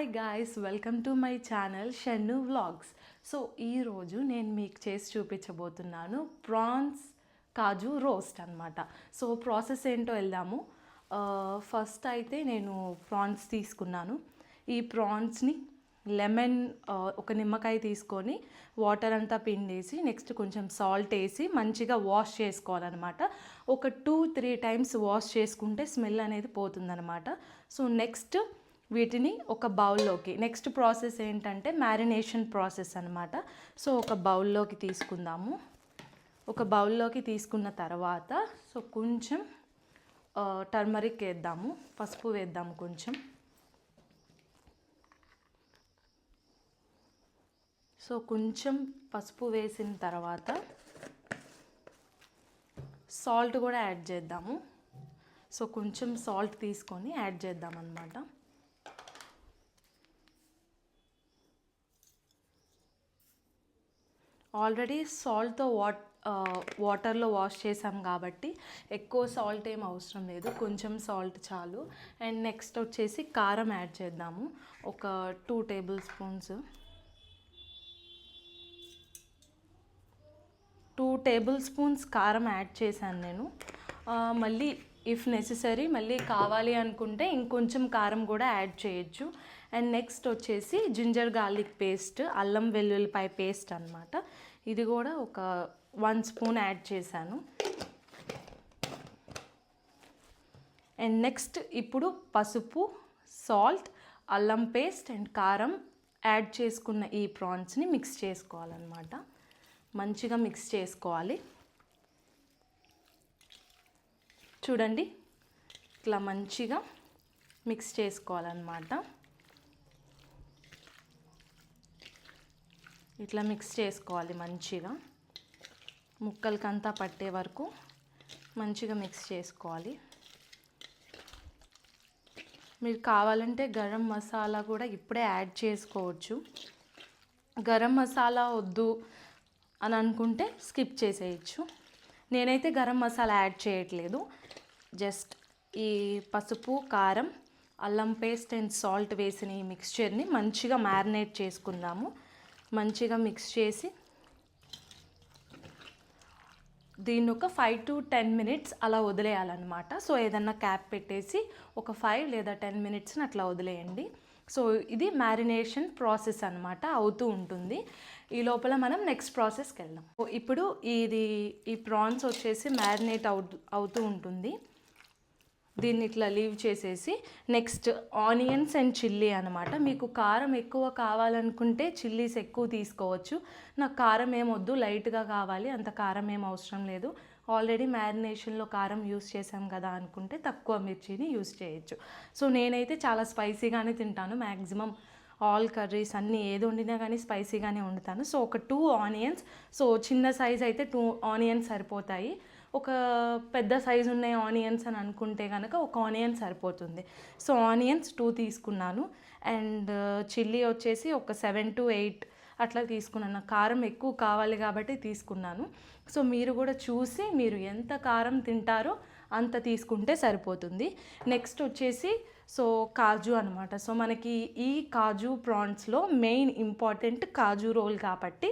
Hi guys, welcome to my channel Shannu vlogs. So ఈరోజు నేను మీకు చేసి చూపించబోతున్నాను ప్రాన్స్ కాజు రోస్ట్ అనమాట. సో ప్రాసెస్ ఏంటో వెళ్దాము. ఫస్ట్ అయితే నేను ప్రాన్స్ తీసుకున్నాను. ఈ ప్రాన్స్ని లెమన్ ఒక నిమ్మకాయ తీసుకొని వాటర్ అంతా పిండేసి నెక్స్ట్ కొంచెం సాల్ట్ వేసి మంచిగా వాష్ చేసుకోవాలన్నమాట. ఒక 2-3 టైమ్స్ వాష్ చేసుకుంటే స్మెల్ అనేది పోతుందన్నమాట. సో నెక్స్ట్ వీటిని ఒక బౌల్లోకి, నెక్స్ట్ ప్రాసెస్ ఏంటంటే మ్యారినేషన్ ప్రాసెస్ అనమాట. సో ఒక బౌల్లోకి తీసుకుందాము. ఒక బౌల్లోకి తీసుకున్న తర్వాత సో కొంచెం టర్మరిక్ వేద్దాము, పసుపు వేద్దాము కొంచెం. సో కొంచెం పసుపు వేసిన తర్వాత సాల్ట్ కూడా యాడ్ చేద్దాము. సో కొంచెం సాల్ట్ తీసుకొని యాడ్ చేద్దాం అన్నమాట. ఆల్రెడీ సాల్ట్తో వాటర్లో వాష్ చేసాం కాబట్టి ఎక్కువ సాల్ట్ ఏం అవసరం లేదు, కొంచెం సాల్ట్ చాలు. అండ్ నెక్స్ట్ వచ్చేసి కారం యాడ్ చేద్దాము. ఒక 2 టేబుల్ స్పూన్స్, 2 టేబుల్ స్పూన్స్ కారం యాడ్ చేశాను నేను. మళ్ళీ ఇఫ్ నెసెసరీ మళ్ళీ కావాలి అనుకుంటే ఇంకొంచెం కారం కూడా యాడ్ చేయొచ్చు. అండ్ నెక్స్ట్ వచ్చేసి జింజర్ గార్లిక్ పేస్ట్, అల్లం వెల్లుల్లిపాయ పేస్ట్ అనమాట. ఇది కూడా ఒక 1 స్పూన్ యాడ్ చేశాను. అండ్ నెక్స్ట్ ఇప్పుడు పసుపు, సాల్ట్, అల్లం పేస్ట్ అండ్ కారం యాడ్ చేసుకున్న ఈ ప్రాన్స్ని మిక్స్ చేసుకోవాలన్నమాట. మంచిగా మిక్స్ చేసుకోవాలి. చూడండి, ఇట్లా మంచిగా మిక్స్ చేసుకోవాలన్నమాట. ఇట్లా మిక్స్ చేసుకోవాలి మంచిగా, ముక్కలకంతా పట్టే వరకు మంచిగా మిక్స్ చేసుకోవాలి. మీరు కావాలంటే గరం మసాలా కూడా ఇప్పుడే యాడ్ చేసుకోవచ్చు. గరం మసాలా వద్దు అని అనుకుంటే స్కిప్ చేసేయచ్చు. నేనైతే గరం మసాలా యాడ్ చేయట్లేదు. జస్ట్ ఈ పసుపు, కారం, అల్లం పేస్ట్ అండ్ సాల్ట్ వేసిన ఈ మిక్స్చర్ని మంచిగా మ్యారినేట్ చేసుకుందాము. మంచిగా మిక్స్ చేసి దీన్ని ఒక 5 to 10 minutes అలా వదిలేయాలన్నమాట. సో ఏదన్నా క్యాప్ పెట్టేసి ఒక 5 లేదా 10 minutesని అట్లా వదిలేయండి. సో ఇది మ్యారినేషన్ ప్రాసెస్ అనమాట, అవుతూ ఉంటుంది. ఈ లోపల మనం నెక్స్ట్ ప్రాసెస్కి వెళ్దాం. ఇప్పుడు ఈ ప్రాన్స్ వచ్చేసి మ్యారినేట్ అవుతూ ఉంటుంది. దీన్ని ఇట్లా లీవ్ చేసేసి నెక్స్ట్ ఆనియన్స్ అండ్ చిల్లీ అనమాట. మీకు కారం ఎక్కువ కావాలనుకుంటే చిల్లీస్ ఎక్కువ తీసుకోవచ్చు. నాకు కారం ఏం వద్దు, లైట్గా కావాలి, అంత కారం ఏం అవసరం లేదు, ఆల్రెడీ మ్యారినేషన్లో కారం యూస్ చేసాం కదా అనుకుంటే తక్కువ మిర్చిని యూస్ చేయొచ్చు. సో నేనైతే చాలా స్పైసీగానే తింటాను. మ్యాక్సిమం ఆల్ కర్రీస్ అన్నీ ఏది వండినా కానీ స్పైసీగానే వండుతాను. సో ఒక 2 ఆనియన్స్, సో చిన్న సైజ్ అయితే 2 ఆనియన్స్ సరిపోతాయి. ఒక పెద్ద సైజు ఉన్నాయి ఆనియన్స్ అని అనుకుంటే కనుక ఒక ఆనియన్ సరిపోతుంది. సో ఆనియన్స్ 2 తీసుకున్నాను. అండ్ చిల్లీ వచ్చేసి ఒక 7 to 8 అట్లా తీసుకున్నాను. కారం ఎక్కువ కావాలి కాబట్టి తీసుకున్నాను. సో మీరు కూడా చూసి మీరు ఎంత కారం తింటారో అంత తీసుకుంటే సరిపోతుంది. నెక్స్ట్ వచ్చేసి సో కాజు అనమాట. సో మనకి ఈ కాజు ప్రాన్స్లో మెయిన్ ఇంపార్టెంట్ కాజు రోల్ కాబట్టి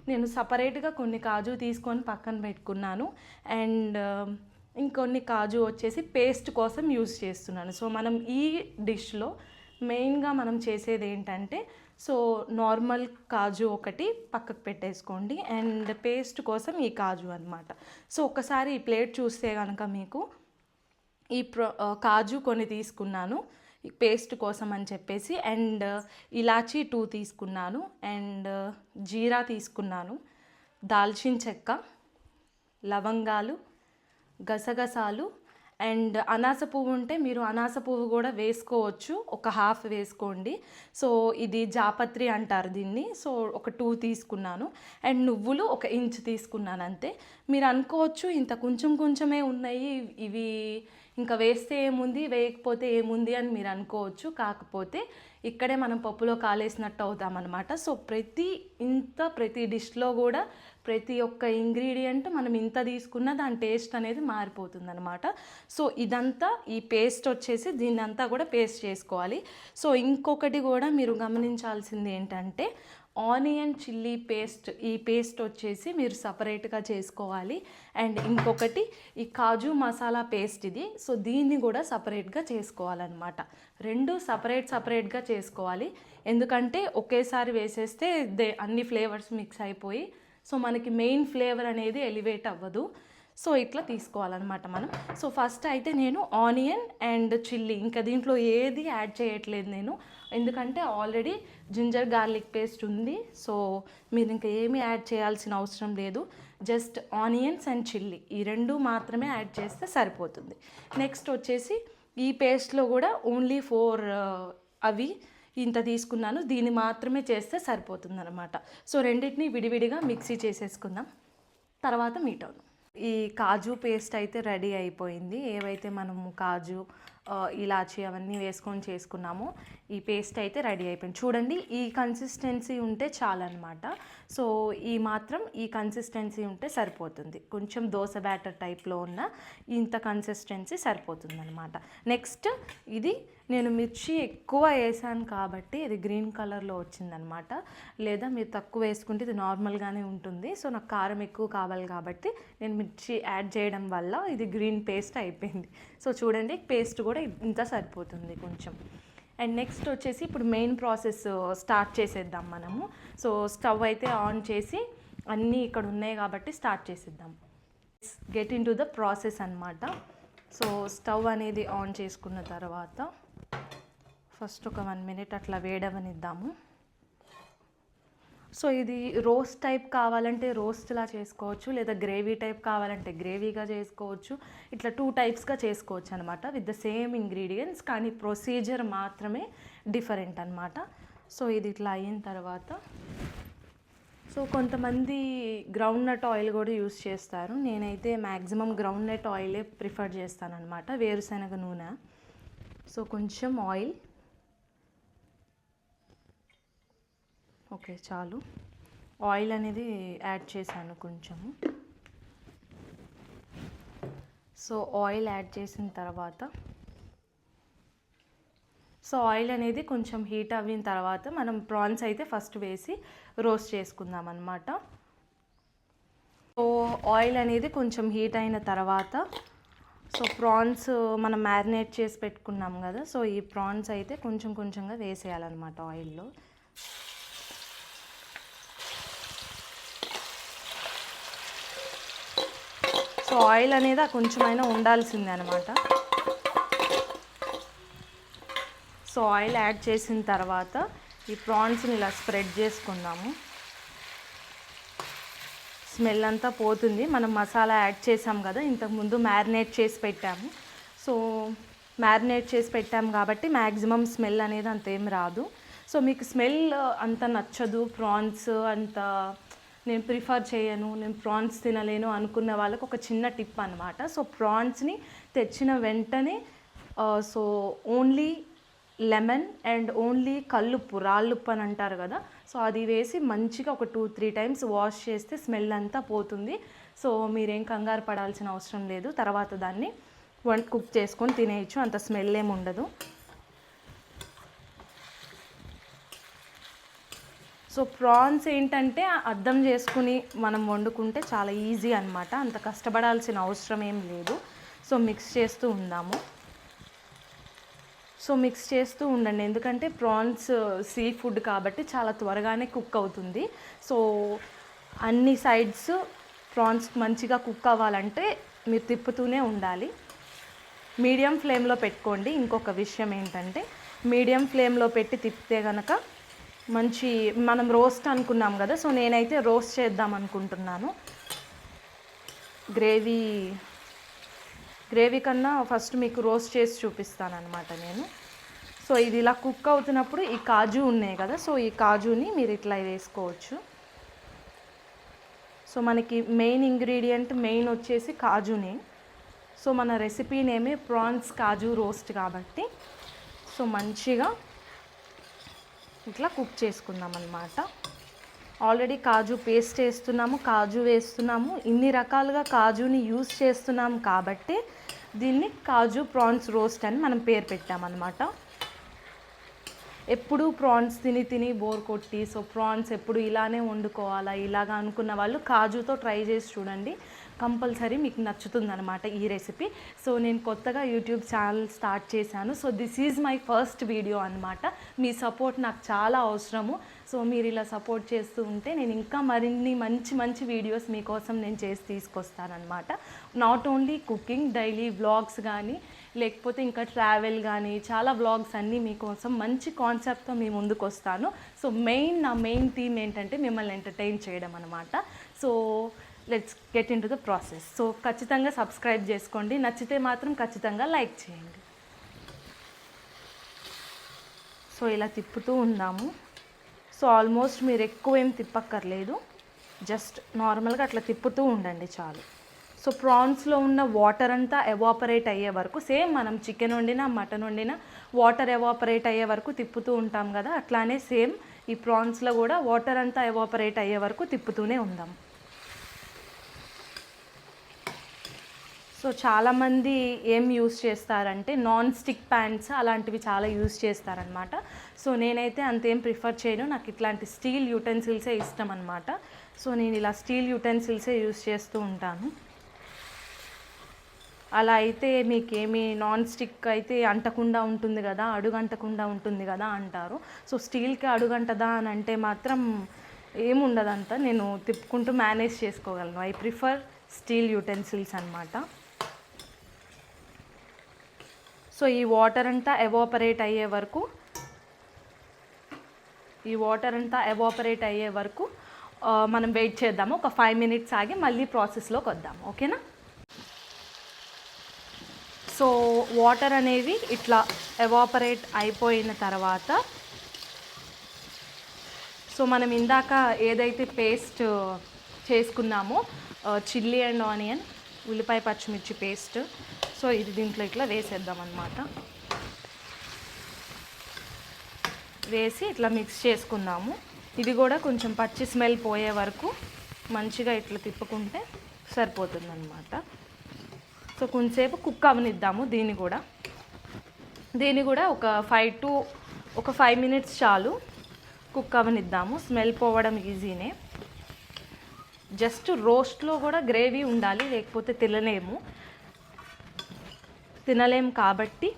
నేను సపరేట్గా కొన్ని కాజు తీసుకొని పక్కన పెట్టుకున్నాను. అండ్ ఇంకొన్ని కాజు వచ్చేసి పేస్ట్ కోసం యూజ్ చేస్తున్నాను. సో మనం ఈ డిష్లో మెయిన్గా మనం చేసేది ఏంటంటే సో నార్మల్ కాజు ఒకటి పక్కకు పెట్టేసుకోండి అండ్ పేస్ట్ కోసం ఈ కాజు అనమాట. సో ఒకసారి ఈ ప్లేట్ చూస్తే కనుక మీకు ఈ కాజు కొన్ని తీసుకున్నాను పేస్ట్ కోసం అని చెప్పేసి. అండ్ ఇలాచీ 2 తీసుకున్నాను. అండ్ జీరా తీసుకున్నాను, దాల్చిన చెక్క, లవంగాలు, గసగసాలు అండ్ అనాస పువ్వు ఉంటే మీరు అనాస పువ్వు కూడా వేసుకోవచ్చు, ఒక హాఫ్ వేసుకోండి. సో ఇది జాపత్రి అంటారు దీన్ని. సో ఒక 2 తీసుకున్నాను. అండ్ నువ్వులు ఒక ఇంచ్ తీసుకున్నాను అంతే. మీరు అనుకోవచ్చు ఇంత కొంచెం కొంచెమే ఉన్నాయి, ఇవి ఇంకా వేస్తే ఏముంది, వేయకపోతే ఏముంది అని మీరు అనుకోవచ్చు. కాకపోతే ఇక్కడే మనం పప్పులో కాలేసినట్టు అవుతామన్నమాట. సో ప్రతి డిష్లో కూడా ప్రతి ఒక్క ఇంగ్రీడియంట్ మనం ఇంత తీసుకున్న దాని టేస్ట్ అనేది మారిపోతుంది అనమాట. సో ఇదంతా ఈ పేస్ట్ వచ్చేసి దీన్ని అంతా కూడా పేస్ట్ చేసుకోవాలి. సో ఇంకొకటి కూడా మీరు గమనించాల్సింది ఏంటంటే ఆనియన్ చిల్లీ పేస్ట్, ఈ పేస్ట్ వచ్చేసి మీరు సపరేట్గా చేసుకోవాలి. అండ్ ఇంకొకటి ఈ కాజు మసాలా పేస్ట్ ఇది, సో దీన్ని కూడా సపరేట్గా చేసుకోవాలన్నమాట. రెండు సపరేట్గా చేసుకోవాలి. ఎందుకంటే ఒకేసారి వేసేస్తే అన్ని ఫ్లేవర్స్ మిక్స్ అయిపోయి సో మనకి మెయిన్ ఫ్లేవర్ అనేది ఎలివేట్ అవ్వదు. సో ఇట్లా తీసుకోవాలన్నమాట మనం. సో ఫస్ట్ అయితే నేను ఆనియన్ అండ్ చిల్లీ, ఇంకా దీంట్లో ఏది యాడ్ చేయట్లేదు నేను, ఎందుకంటే ఆల్రెడీ జింజర్ గార్లిక్ పేస్ట్ ఉంది. సో మీరు ఇంకా ఏమీ యాడ్ చేయాల్సిన అవసరం లేదు. జస్ట్ ఆనియన్స్ అండ్ చిల్లీ ఈ రెండు మాత్రమే యాడ్ చేస్తే సరిపోతుంది. నెక్స్ట్ వచ్చేసి ఈ పేస్ట్లో కూడా ఓన్లీ 4 అవి ఇంత తీసుకున్నాను, దీన్ని మాత్రమే చేస్తే సరిపోతుంది అనమాట. సో రెండింటిని విడివిడిగా మిక్సీ చేసేసుకుందాం, తర్వాత మీట్ అవును. ఈ కాజు పేస్ట్ అయితే రెడీ అయిపోయింది. ఏవైతే మనము కాజు ఇలాచి అవన్నీ వేసుకొని చేసుకున్నామో ఈ పేస్ట్ అయితే రెడీ అయిపోయింది. చూడండి, ఈ కన్సిస్టెన్సీ ఉంటే చాలన్నమాట. సో ఈ కన్సిస్టెన్సీ ఉంటే సరిపోతుంది. కొంచెం దోశ బ్యాటర్ టైప్లో ఉన్న ఇంత కన్సిస్టెన్సీ సరిపోతుంది అనమాట. నెక్స్ట్ ఇది నేను మిర్చి ఎక్కువ వేసాను కాబట్టి ఇది గ్రీన్ కలర్లో వచ్చిందనమాట. లేదా మీరు తక్కువ వేసుకుంటే ఇది నార్మల్గానే ఉంటుంది. సో నాకు కారం ఎక్కువ కావాలి కాబట్టి నేను మిర్చి యాడ్ చేయడం వల్ల ఇది గ్రీన్ పేస్ట్ అయిపోయింది. సో చూడండి, పేస్ట్ కూడా ఇంత సరిపోతుంది కొంచెం. అండ్ నెక్స్ట్ వచ్చేసి ఇప్పుడు మెయిన్ ప్రాసెస్ స్టార్ట్ చేసేద్దాం మనము. సో స్టవ్ అయితే ఆన్ చేసి అన్నీ ఇక్కడ ఉన్నాయి కాబట్టి స్టార్ట్ చేసేద్దాం. Get in to the process అనమాట. సో స్టవ్ అనేది ఆన్ చేసుకున్న తర్వాత ఫస్ట్ ఒక 1 minute అట్లా వేడవనిద్దాము. సో ఇది రోస్ట్ టైప్ కావాలంటే రోస్ట్లా చేసుకోవచ్చు, లేదా గ్రేవీ టైప్ కావాలంటే గ్రేవీగా చేసుకోవచ్చు. ఇట్లా 2 టైప్స్గా చేసుకోవచ్చు అనమాట విత్ ద సేమ్ ఇంగ్రీడియంట్స్, కానీ ప్రొసీజర్ మాత్రమే డిఫరెంట్ అనమాట. సో ఇది ఇట్లా అయిన తర్వాత సో కొంతమంది గ్రౌండ్ నట్ ఆయిల్ కూడా యూస్ చేస్తారు. నేనైతే మ్యాక్సిమం గ్రౌండ్ నట్ ఆయిలే ప్రిఫర్ చేస్తానన్నమాట, వేరుశనగ నూనె. సో కొంచెం ఆయిల్, ఓకే చాలు. ఆయిల్ అనేది యాడ్ చేశాను కొంచెము. సో ఆయిల్ యాడ్ చేసిన తర్వాత సో ఆయిల్ అనేది కొంచెం హీట్ అయిన తర్వాత మనం ప్రాన్స్ అయితే ఫస్ట్ వేసి రోస్ట్ చేసుకుందాం అన్నమాట. సో ఆయిల్ అనేది కొంచెం హీట్ అయిన తర్వాత సో ప్రాన్స్ మనం మ్యారినేట్ చేసి పెట్టుకున్నాం కదా, సో ఈ ప్రాన్స్ అయితే కొంచెం కొంచెంగా వేసేయాలన్నమాట ఆయిల్లో. సో ఆయిల్ అనేది కొంచెమైనా ఉండాల్సిందే అనమాట. సో ఆయిల్ యాడ్ చేసిన తర్వాత ఈ ప్రాన్స్ని ఇలా స్ప్రెడ్ చేసుకుందాము. స్మెల్ అంతా పోతుంది. మనం మసాలా యాడ్ చేసాం కదా, ఇంతకుముందు మ్యారినేట్ చేసి పెట్టాము. సో మ్యారినేట్ చేసి పెట్టాము కాబట్టి మ్యాక్సిమం స్మెల్ అనేది అంతేం రాదు. సో మీకు స్మెల్ అంత నచ్చదు, ప్రాన్స్ అంత నేను ప్రిఫర్ చేయను, నేను ప్రాన్స్ తినలేను అనుకున్న వాళ్ళకు ఒక చిన్న టిప్ అనమాట. సో ప్రాన్స్ని తెచ్చిన వెంటనే so only lemon and only కల్లుప్పు, రాళ్ళుప్పు అని అంటారు కదా, సో అది వేసి మంచిగా ఒక 2-3 times వాష్ చేస్తే స్మెల్ అంతా పోతుంది. సో మీరేం కంగారు పడాల్సిన అవసరం లేదు. తర్వాత దాన్ని కుక్ చేసుకొని తినేయచ్చు, అంత స్మెల్ ఏమి ఉండదు. సో ప్రాన్స్ ఏంటంటే అర్థం చేసుకుని మనం వండుకుంటే చాలా ఈజీ అనమాట, అంత కష్టపడాల్సిన అవసరం ఏం లేదు. సో మిక్స్ చేస్తూ ఉందాము. సో మిక్స్ చేస్తూ ఉండండి, ఎందుకంటే ప్రాన్స్ సీ ఫుడ్ కాబట్టి చాలా త్వరగానే కుక్ అవుతుంది. సో అన్ని సైడ్స్ ప్రాన్స్ మంచిగా కుక్ అవ్వాలంటే మీరు తిప్పుతూనే ఉండాలి. మీడియం ఫ్లేమ్లో పెట్టుకోండి. ఇంకొక విషయం ఏంటంటే మీడియం ఫ్లేమ్లో పెట్టి తిప్పితే కనుక మంచి, మనం రోస్ట్ అనుకున్నాం కదా, సో నేనైతే రోస్ట్ చేద్దాం అనుకుంటున్నాను. గ్రేవీ కన్నా ఫస్ట్ మీకు రోస్ట్ చేసి చూపిస్తాను అనమాట నేను. సో ఇది ఇలా కుక్ అవుతున్నప్పుడు ఈ కాజు ఉన్నాయి కదా, సో ఈ కాజుని మీరు ఇట్లా వేసుకోవచ్చు. సో మనకి మెయిన్ ఇంగ్రీడియంట్ వచ్చేసి కాజునే. సో మన రెసిపీ నేమే ప్రాన్స్ కాజు రోస్ట్ కాబట్టి సో మంచిగా ఇట్లా కుక్ చేసుకుందాం అన్నమాట. ఆల్రెడీ కాజు పేస్ట్ వేస్తున్నాము, కాజు వేస్తున్నాము, ఇన్ని రకాలుగా కాజుని యూస్ చేస్తున్నాము కాబట్టి దీన్ని కాజు ప్రాన్స్ రోస్ట్ అని మనం పేరు పెట్టామన్నమాట. ఎప్పుడు ప్రాన్స్ తిని తిని బోర్ కొట్టి సో ప్రాన్స్ ఎప్పుడు ఇలానే వండుకోవాలా ఇలాగా అనుకున్న వాళ్ళు కాజుతో ట్రై చేసి చూడండి, కంపల్సరీ మీకు నచ్చుతుందన్నమాట ఈ రెసిపీ. సో నేను కొత్తగా యూట్యూబ్ ఛానల్ స్టార్ట్ చేశాను. So this is my first video అనమాట. మీ సపోర్ట్ నాకు చాలా అవసరము. సో మీరు ఇలా సపోర్ట్ చేస్తూ ఉంటే నేను ఇంకా మరిన్ని మంచి మంచి వీడియోస్ మీకోసం నేను చేసి తీసుకొస్తానమాట. Not only cooking, daily vlogs కానీ లేకపోతే ఇంకా ట్రావెల్ కానీ చాలా వ్లాగ్స్ అన్నీ మీకోసం మంచి కాన్సెప్ట్తో మీ ముందుకు వస్తాను. సో నా మెయిన్ థీమ్ ఏంటంటే మిమ్మల్ని ఎంటర్టైన్ చేయడం అనమాట. So let's get in to the process. So ఖచ్చితంగా సబ్స్క్రైబ్ చేసుకోండి, నచ్చితే మాత్రం ఖచ్చితంగా లైక్ చేయండి. సో ఇలా తిప్పుతూ ఉందాము. సో ఆల్మోస్ట్ మీరు ఎక్కువ ఏం తిప్పక్కర్లేదు, జస్ట్ నార్మల్గా అట్లా తిప్పుతూ ఉండండి చాలు. సో ప్రాన్స్లో ఉన్న వాటర్ అంతా ఎవాపరేట్ అయ్యే వరకు, సేమ్ మనం చికెన్ వండినా మటన్ వండినా వాటర్ ఎవాపరేట్ అయ్యే వరకు తిప్పుతూ ఉంటాం కదా, అట్లానే సేమ్ ఈ ప్రాన్స్లో కూడా వాటర్ అంతా ఎవాపరేట్ అయ్యే వరకు తిప్పుతూనే ఉందాం. సో చాలామంది ఏం యూస్ చేస్తారంటే నాన్ స్టిక్ ప్యాన్స్ అలాంటివి చాలా యూస్ చేస్తారనమాట. సో నేనైతే అంతేం ప్రిఫర్ చేయను, నాకు ఇట్లాంటి స్టీల్ యూటెన్సిల్సే ఇష్టం అనమాట. సో నేను ఇలా స్టీల్ యూటెన్సిల్సే యూస్ చేస్తూ ఉంటాను. అలా అయితే మీకేమీ నాన్ స్టిక్ అయితే అంటకుండా ఉంటుంది కదా, అడుగంటకుండా ఉంటుంది కదా అంటారు. సో స్టీల్కి అడుగంటదా అని అంటే మాత్రం ఏముండదంతా, నేను తిప్పుకుంటూ మేనేజ్ చేసుకోగలను. ఐ ప్రిఫర్ స్టీల్ యూటెన్సిల్స్ అనమాట. సో ఈ వాటర్ అంతా ఎవాపరేట్ అయ్యే వరకు మనం వెయిట్ చేద్దాము. ఒక 5 minutes ఆగి మళ్ళీ ప్రాసెస్లోకి వద్దాము, ఓకేనా? సో వాటర్ అనేవి ఇట్లా ఎవాపరేట్ అయిపోయిన తర్వాత, సో మనం ఇందాక ఏదైతే పేస్ట్ చేసుకున్నామో చిల్లీ అండ్ ఆనియన్, ఉల్లిపాయ పచ్చిమిర్చి పేస్ట్, సో ఇది దీంట్లో ఇట్లా వేసేద్దాం అన్నమాట. వేసి ఇట్లా మిక్స్ చేసుకుందాము. ఇది కూడా కొంచెం పచ్చి స్మెల్ పోయే వరకు మంచిగా ఇట్లా తిప్పుకుంటే సరిపోతుందన్నమాట. సో కొంచెంసేపు కుక్ అవనిద్దాము దీన్ని కూడా ఒక 5 minutes చాలు కుక్ అవనిద్దాము. స్మెల్ పోవడం ఈజీనే, జస్ట్ రోస్ట్లో కూడా గ్రేవీ ఉండాలి, లేకపోతే తినలేము కాబట్టి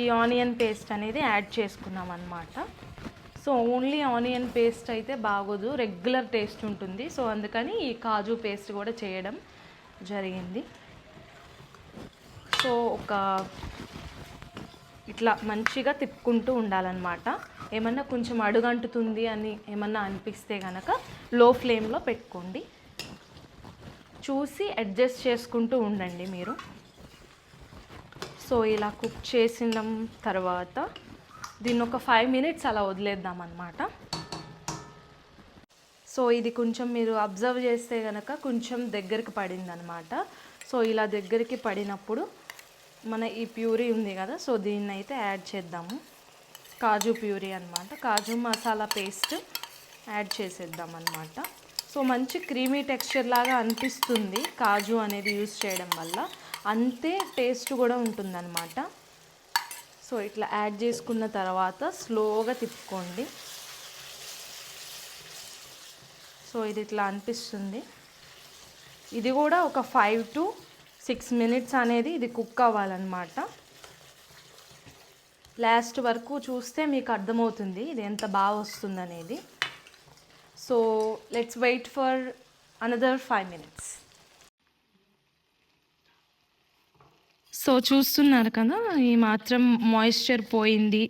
ఈ ఆనియన్ పేస్ట్ అనేది యాడ్ చేసుకున్నాం అన్నమాట. సో ఓన్లీ ఆనియన్ పేస్ట్ అయితే బాగోదు, రెగ్యులర్ టేస్ట్ ఉంటుంది. సో అందుకని ఈ కాజు పేస్ట్ కూడా చేయడం జరిగింది. సో ఇట్లా మంచిగా తిప్పుకుంటూ ఉండాలన్నమాట. ఏమన్నా కొంచెం అడుగంటుతుంది అని ఏమన్నా అనిపిస్తే కనుక లో ఫ్లేమ్లో పెట్టుకోండి, చూసి అడ్జస్ట్ చేసుకుంటూ ఉండండి మీరు. సో ఇలా కుక్ చేసిన తర్వాత దీన్ని ఒక 5 minutes అలా వదిలేద్దాం అన్నమాట. సో ఇది కొంచెం మీరు అబ్జర్వ్ చేస్తే కనుక కొంచెం దగ్గరికి పడిందనమాట. సో ఇలా దగ్గరికి పడినప్పుడు మన ఈ ప్యూరీ ఉంది కదా, సో దీన్ని అయితే యాడ్ చేద్దాము. కాజు ప్యూరీ అనమాట, కాజు మసాలా పేస్ట్ యాడ్ చేసేద్దాం అన్నమాట. సో మంచి క్రీమీ టెక్స్చర్ లాగా అనిపిస్తుంది కాజు అనేది యూస్ చేయడం వల్ల, అంతే టేస్ట్ కూడా ఉంటుందన్నమాట. సో ఇట్లా యాడ్ చేసుకున్న తర్వాత స్లోగా తిప్పుకోండి. సో ఇది ఇట్లా అనిపిస్తుంది. ఇది కూడా ఒక 5 to 6 minutes అనేది ఇది కుక్ అవ్వాలన్నమాట. లాస్ట్ వరకు చూస్తే మీకు అర్థమవుతుంది ఇది ఎంత బాగా వస్తుందనేది. So let's wait for another 5 minutes. So చూస్తున్నారు కదా, ఈ మాత్రం మాయిశ్చర్ పోయింది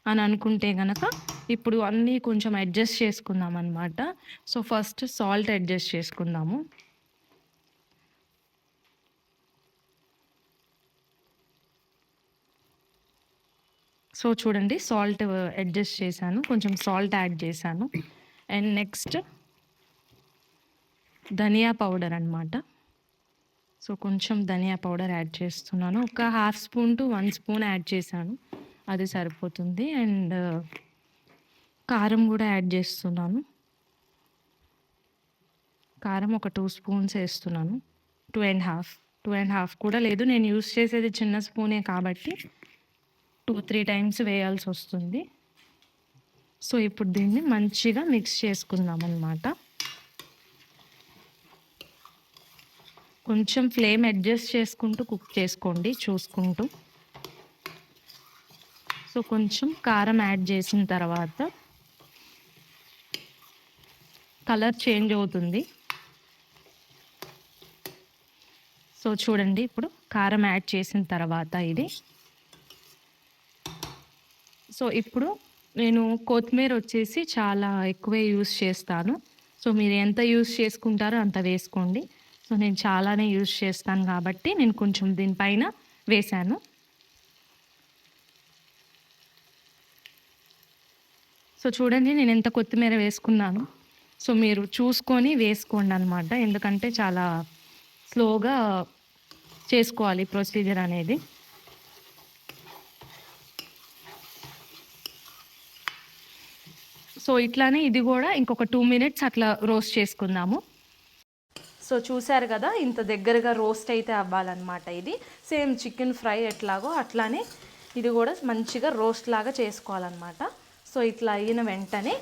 అని అనుకుంటే కనుక ఇప్పుడు అన్నీ కొంచెం అడ్జస్ట్ చేసుకుందాం అన్నమాట. సో ఫస్ట్ సాల్ట్ అడ్జస్ట్ చేసుకుందాము. సో చూడండి, సాల్ట్ అడ్జస్ట్ చేశాను, కొంచెం సాల్ట్ యాడ్ చేశాను. అండ్ నెక్స్ట్ ధనియా పౌడర్ అనమాట. సో కొంచెం ధనియా పౌడర్ యాడ్ చేస్తున్నాను, ఒక 1/2 spoon to 1 spoon యాడ్ చేశాను, అది సరిపోతుంది. అండ్ కారం కూడా యాడ్ చేస్తున్నాను. కారం ఒక 2 స్పూన్స్ వేస్తున్నాను. 2 ½ కూడా లేదు, నేను యూస్ చేసేది చిన్న స్పూనే కాబట్టి 2-3 టైమ్స్ వేయాల్సి వస్తుంది. సో ఇప్పుడు దీన్ని మంచిగా మిక్స్ చేసుకుందాం అన్నమాట. కొంచెం ఫ్లేమ్ అడ్జస్ట్ చేసుకుంటూ కుక్ చేసుకోండి చూసుకుంటూ. సో కొంచెం కారం యాడ్ చేసిన తర్వాత కలర్ చేంజ్ అవుతుంది. సో చూడండి, ఇప్పుడు కారం యాడ్ చేసిన తర్వాత ఇది. సో ఇప్పుడు నేను కొత్తిమీర వచ్చేసి చాలా ఎక్కువే యూస్ చేస్తాను. సో మీరు ఎంత యూస్ చేసుకుంటారో అంత వేసుకోండి. సో నేను చాలానే యూస్ చేస్తాను కాబట్టి నేను కొంచెం దీనిపైన వేశాను. సో చూడండి నేను ఎంత కొత్తిమీర వేసుకున్నాను. సో మీరు చూసుకొని వేసుకోండి అనమాట, ఎందుకంటే చాలా స్లోగా చేసుకోవాలి ప్రొసీజర్ అనేది. సో ఇట్లానే ఇది కూడా ఇంకొక 2 మినిట్స్ అట్లా రోస్ట్ చేసుకుందాము. సో చూసారు కదా, ఇంత దగ్గరగా రోస్ట్ అయితే అవ్వాలన్నమాట. ఇది సేమ్ చికెన్ ఫ్రై ఎట్లాగో అట్లానే ఇది కూడా మంచిగా రోస్ట్ లాగా చేసుకోవాలన్నమాట. సో ఇట్లా అయిన వెంటనే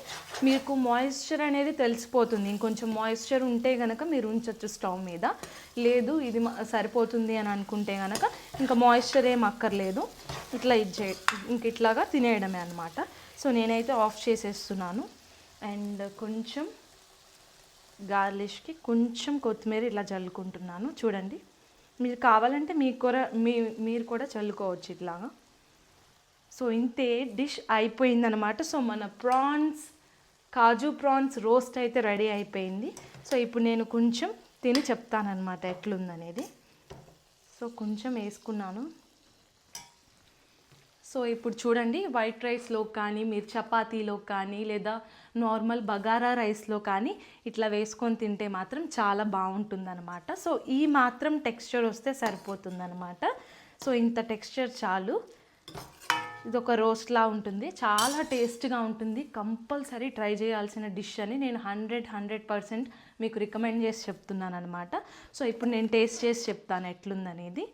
మీకు మాయిశ్చర్ అనేది తెలిసిపోతుంది. ఇంకొంచెం మాయిశ్చర్ ఉంటే కనుక మీరు ఉంచవచ్చు స్టవ్ మీద. లేదు ఇది సరిపోతుంది అని అనుకుంటే కనుక ఇంకా మాయిశ్చర్ ఏం అక్కర్లేదు, ఇట్లా ఇంక ఇట్లాగా తినేయడమే అనమాట. సో నేనైతే ఆఫ్ చేసేస్తున్నాను. అండ్ కొంచెం గార్లిష్కి కొంచెం కొత్తిమీర ఇలా చల్లుకుంటున్నాను. చూడండి, మీరు కావాలంటే మీరు కూడా చల్లుకోవచ్చు ఇట్లాగా. సో ఇంతే, డిష్ అయిపోయిందనమాట. సో మన కాజు ప్రాన్స్ రోస్ట్ అయితే రెడీ అయిపోయింది. సో ఇప్పుడు నేను కొంచెం తిని చెప్తానమాట ఎట్లుందనేది. సో కొంచెం వేసుకున్నాను. సో ఇప్పుడు చూడండి, వైట్ రైస్లో కానీ మీరు చపాతీలో కానీ లేదా నార్మల్ బగారా రైస్లో కానీ ఇట్లా వేసుకొని తింటే మాత్రం చాలా బాగుంటుందన్నమాట. సో ఈ మాత్రం టెక్స్చర్ వస్తే సరిపోతుందన్నమాట. సో ఇంత టెక్స్చర్ చాలు. ఇది ఒక రోస్ట్లా ఉంటుంది, చాలా టేస్ట్గా ఉంటుంది. కంపల్సరీ ట్రై చేయాల్సిన డిష్ అని నేను 100% మీకు రికమెండ్ చేసి చెప్తున్నాను అనమాట. సో ఇప్పుడు నేను టేస్ట్ చేసి చెప్తాను ఎట్లుందనేది.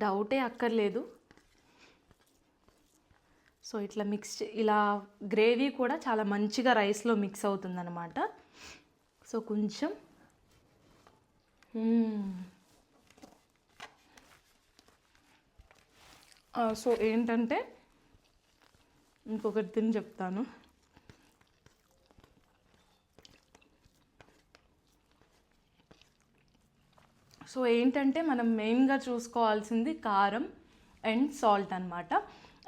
డౌటే అక్కర్లేదు. సో ఇట్లా ఇలా గ్రేవీ కూడా చాలా మంచిగా రైస్లో మిక్స్ అవుతుందన్నమాట. సో కొంచెం సో ఏంటంటే ఇంకొకటి తిని చెప్తాను. సో ఏంటంటే మనం మెయిన్గా చూసుకోవాల్సింది కారం అండ్ సాల్ట్ అనమాట.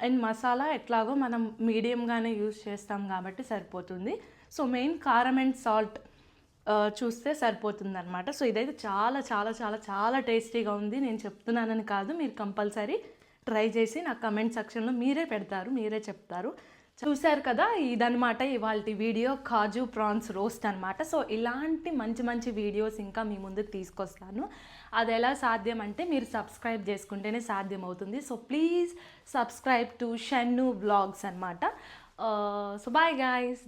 అండ్ మసాలా ఎట్లాగో మనం మీడియంగానే యూజ్ చేస్తాం కాబట్టి సరిపోతుంది. సో మెయిన్ కారం అండ్ సాల్ట్ చూస్తే సరిపోతుంది అనమాట. సో ఇదైతే చాలా చాలా చాలా చాలా టేస్టీగా ఉంది. నేను చెప్తున్నానని కాదు, మీరు కంపల్సరీ ట్రై చేసి నా కమెంట్ సెక్షన్లో మీరే చెప్తారు. చూశారు కదా, ఇదనమాట ఇవాల్టి వీడియో, కాజు ప్రాన్స్ రోస్ట్ అనమాట. సో ఇలాంటి మంచి మంచి వీడియోస్ ఇంకా మీ ముందుకు తీసుకొస్తాను. అది ఎలా సాధ్యం అంటే మీరు సబ్స్క్రైబ్ చేసుకుంటేనే సాధ్యం అవుతుంది. So please subscribe to Shannu vlogs అనమాట. So bye guys.